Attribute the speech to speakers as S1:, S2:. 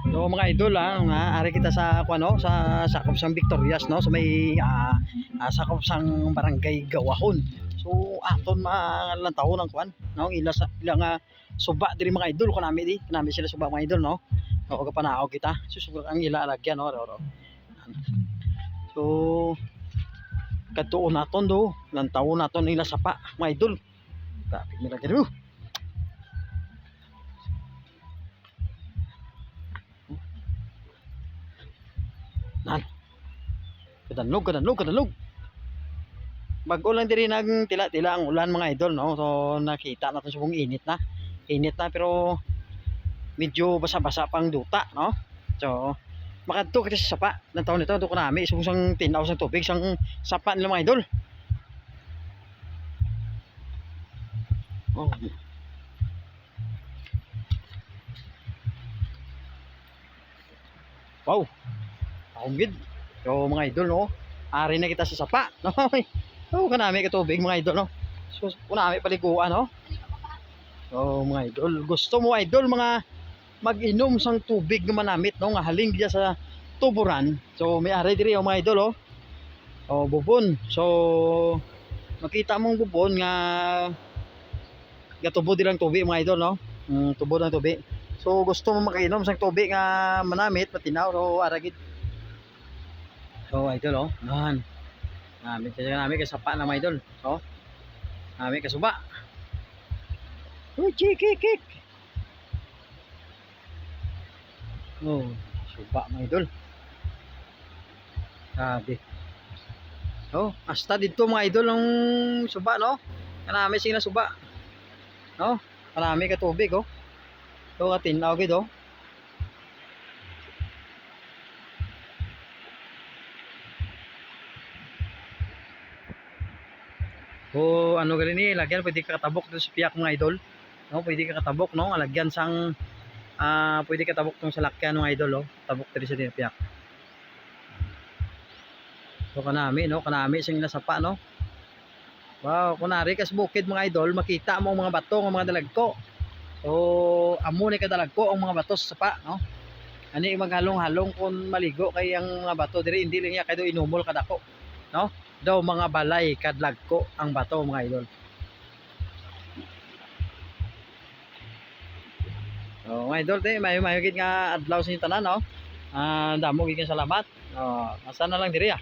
S1: So mga idol nga ari kita sa ano sa sakop sang Victorias no sa may sakop sang barangay Gawahon. So aton lang taon ang kwan no ila nga suba diri mga idol kanami sila suba mga idol no. O kapanaog kita. Susugod ang ila alagyan no. So katuon naton do lang taon naton ila sapa mga idol. Kapit nila diri. Nan. Kadalog. Bago lang diri nag tila-tila ang ulan mga idol no. So nakita natin subong init na. Init na pero medyo basa-basa pang duta no. So makadto kita sa sapa ng taon nito do ko nami subong sang tinaw sang tubig sang sapa nila mga idol. Oh. Wow. Gid. So mga idol no, ari na kita sa sapa no. So kanami ka tubig mga idol no. So kunami paliguan no. So mga idol, gusto mo idol mga mag-inom sang tubig nga manamit no nga haling diya sa tuburan. So may ari diri mga idol oh. Oh bubon. So makita mong bubon nga gatubo dilang tubig mga idol no. Tubo ng tubig. So gusto mo makainom sang tubig nga manamit patinaw so aragid. So idol oh, nan. Nami kay sapa na mga idol. So nami kay suba. Oh, kik. Oh, suba mga idol. Sabi. Oh, hasta dito mga idol ang suba no. Kanami sing na suba. No? Kanami ka tubig oh. So katinaw gid oh. O ano gali ni lagyan pwede ka katabok dito sa piyak mga idol. No, pwede ka katabok no, lagyan sang pwede ka tabok tong salakyan mga idol oh. Tabok diri sa piyak. So kanami no, kanami sing nasapa no. Wow, kunari kas bukid mga idol, makita mo ang mga bato ng mga dalagko. So amo ni kadalagko ang mga bato sa sapa no. Ani maghalong-halong kun maligo kay ang mga bato diri hindi lang ya kay do inumol kadako. No? Daw mga balay kadlagko ang bato mga idol. So mga idol mayo gid nga adlaw sa tanan no. Damo gid salamat. Asa na lang diri